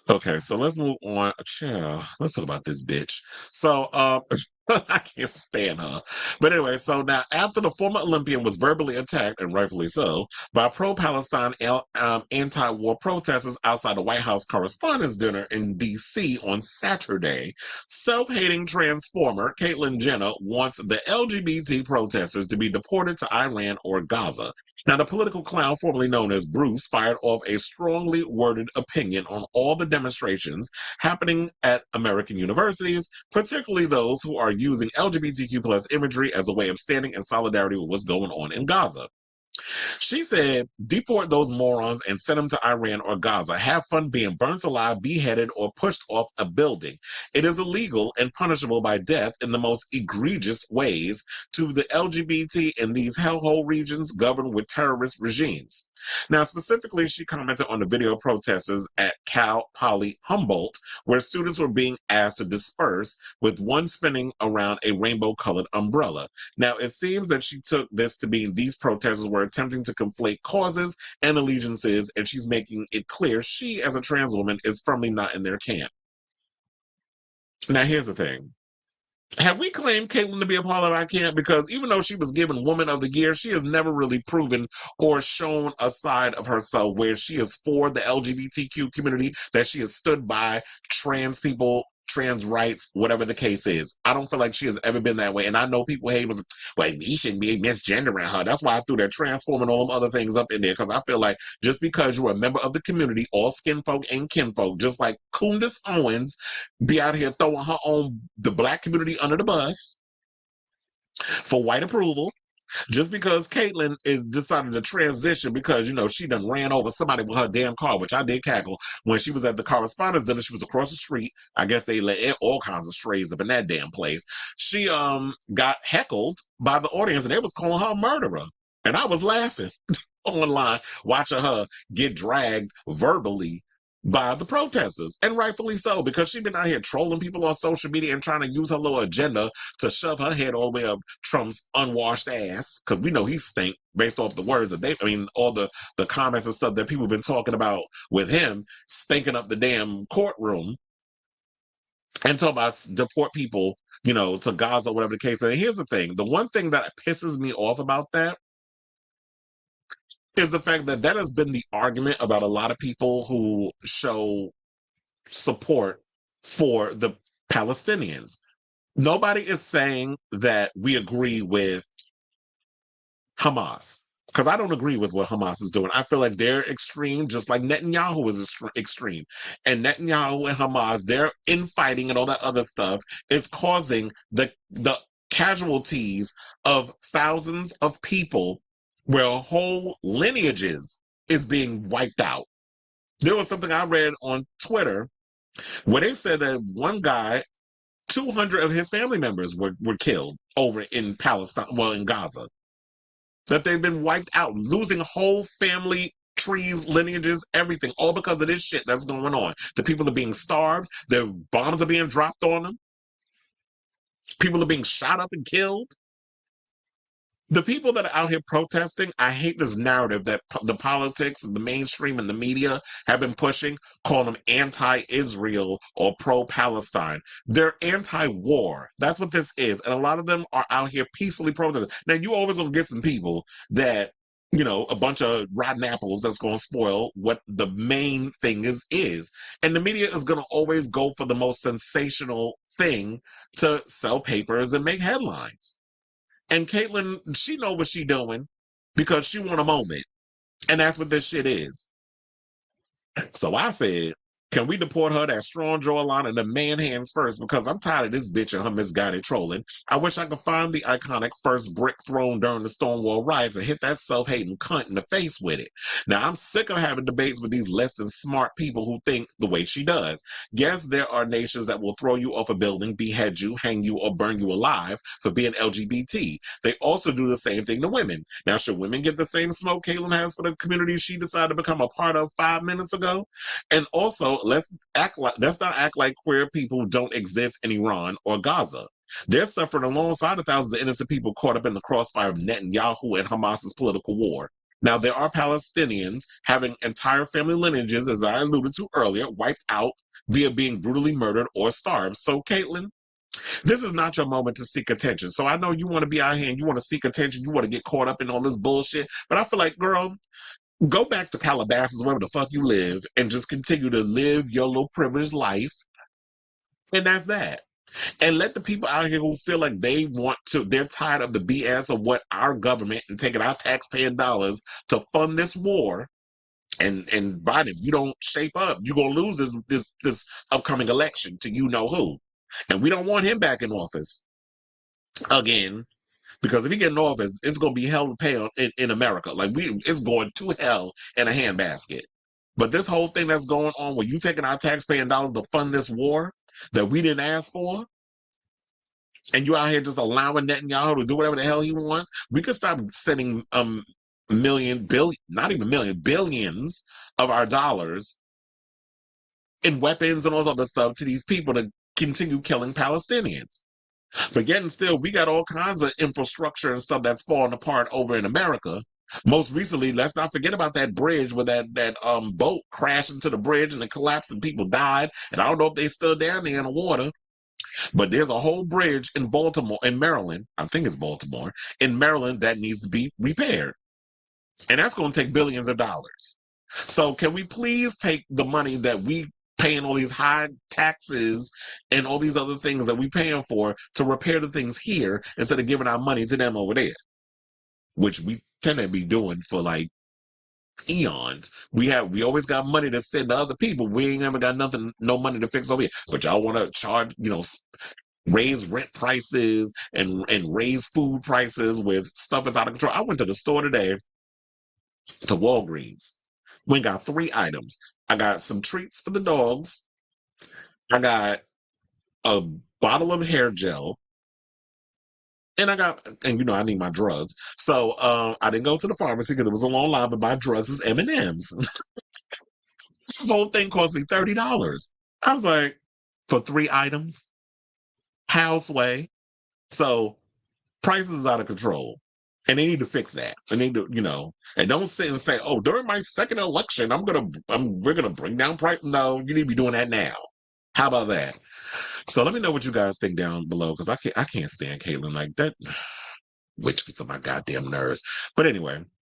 Okay, so let's move on. Chill. Let's talk about this bitch. So, I can't stand her. But anyway, so now after the former Olympian was verbally attacked, and rightfully so, by pro-Palestine anti-war protesters outside the White House Correspondents' Dinner in D.C. on Saturday, self-hating transformer Caitlyn Jenner wants the LGBT protesters to be deported to Iran or Gaza. Now, the political clown, formerly known as Bruce, fired off a strongly worded opinion on all the demonstrations happening at American universities, particularly those who are using LGBTQ plus imagery as a way of standing in solidarity with what's going on in Gaza. She said, deport those morons and send them to Iran or Gaza. Have fun being burnt alive, beheaded, or pushed off a building. It is illegal and punishable by death in the most egregious ways to the LGBT in these hellhole regions governed with terrorist regimes. Now, specifically, she commented on the video protesters at Cal Poly Humboldt, where students were being asked to disperse, with one spinning around a rainbow colored umbrella. Now, it seems that she took this to mean these protesters were attempting to conflate causes and allegiances, and she's making it clear she, as a trans woman, is firmly not in their camp. Now, here's the thing. Have we claimed Caitlyn to be a part of our camp? Because even though she was given Woman of the Year, she has never really proven or shown a side of herself where she is for the LGBTQ community, that she has stood by trans people, trans rights, whatever the case is. I don't feel like she has ever been that way. And I know people hate was like, we shouldn't be misgendering her. That's why I threw that transform and all them other things up in there. Because I feel like just because you're a member of the community, all skin folk and kinfolk, just like Candace Owens be out here throwing her own the black community under the bus for white approval. Just because Caitlyn is decided to transition because, she done ran over somebody with her damn car, which I did cackle when she was at the correspondence dinner. She was across the street. I guess they let all kinds of strays up in that damn place. She got heckled by the audience and they was calling her a murderer. And I was laughing online watching her get dragged verbally by the protesters, and rightfully so, because she's been out here trolling people on social media and trying to use her little agenda to shove her head all the way up Trump's unwashed ass, because we know he stink based off the words that all the comments and stuff that people have been talking about with him, stinking up the damn courtroom and talking about deport people, to Gaza, whatever the case is. And here's the thing. The one thing that pisses me off about that is the fact that that has been the argument about a lot of people who show support for the Palestinians. Nobody is saying that we agree with Hamas, because I don't agree with what Hamas is doing. I feel like they're extreme, just like Netanyahu is extreme. And Netanyahu and Hamas, their infighting and all that other stuff is causing the casualties of thousands of people where whole lineages is being wiped out. There was something I read on Twitter where they said that one guy, 200 of his family members were killed over in Palestine, well, in Gaza. That they've been wiped out, losing whole family trees, lineages, everything, all because of this shit that's going on. The people are being starved, the bombs are being dropped on them, people are being shot up and killed. The people that are out here protesting, I hate this narrative that the politics and the mainstream and the media have been pushing, calling them anti-Israel or pro-Palestine. They're anti-war. That's what this is. And a lot of them are out here peacefully protesting. Now, you always going to get some people that, a bunch of rotten apples that's going to spoil what the main thing is. And the media is going to always go for the most sensational thing to sell papers and make headlines. And Caitlyn, she know what she doing because she want a moment. And that's what this shit is. So I said, can we deport her, that strong jawline, and the man hands first? Because I'm tired of this bitch and her misguided trolling. I wish I could find the iconic first brick thrown during the Stonewall riots and hit that self-hating cunt in the face with it. Now, I'm sick of having debates with these less than smart people who think the way she does. Yes, there are nations that will throw you off a building, behead you, hang you, or burn you alive for being LGBT. They also do the same thing to women. Now, should women get the same smoke Caitlyn has for the community she decided to become a part of 5 minutes ago? And also, let's not act like queer people don't exist in Iran or Gaza. They're suffering alongside of thousands of innocent people caught up in the crossfire of Netanyahu and Hamas's political war. Now, there are Palestinians having entire family lineages, as I alluded to earlier, wiped out via being brutally murdered or starved. So, Caitlyn, this is not your moment to seek attention. So I know you want to be out here and you want to seek attention. You want to get caught up in all this bullshit. But I feel like, girl, go back to Calabasas, wherever the fuck you live, and just continue to live your little privileged life. And that's that. And let the people out here who feel like they're tired of the BS of what our government and taking our taxpaying dollars to fund this war. And Biden, if you don't shape up, you're gonna lose this upcoming election to you know who. And we don't want him back in office again. Because if he get in office, it's gonna be hell to pay in America. Like it's going to hell in a handbasket. But this whole thing that's going on, where you taking our taxpaying dollars to fund this war that we didn't ask for, and you out here just allowing Netanyahu to do whatever the hell he wants, we could stop sending not even million, billions of our dollars in weapons and all this other stuff to these people to continue killing Palestinians. But yet and still, we got all kinds of infrastructure and stuff that's falling apart over in America. Most recently, let's not forget about that bridge where that boat crashed into the bridge and it collapsed and people died. And I don't know if they still down there in the water, but there's a whole bridge in Baltimore, in Maryland. I think it's Baltimore, in Maryland, that needs to be repaired. And that's going to take billions of dollars. So can we please take the money that we paying all these high taxes and all these other things that we paying for to repair the things here instead of giving our money to them over there, which we tend to be doing for like eons. We always got money to send to other people. We ain't ever got nothing, no money to fix over here. But y'all want to charge, raise rent prices and raise food prices with stuff that's out of control. I went to the store today, to Walgreens. We got 3 items. I got some treats for the dogs. I got a bottle of hair gel. And I need my drugs. So I didn't go to the pharmacy because it was a long line, but my drugs is M&M's. The whole thing cost me $30. I was like, for 3 items? Houseway. So prices is out of control. And they need to fix that. They need to, and don't sit and say, "Oh, during my second election, we're gonna bring down price." No, you need to be doing that now. How about that? So let me know what you guys think down below, because I can't stand Caitlyn like that. Which gets on my goddamn nerves. But anyway,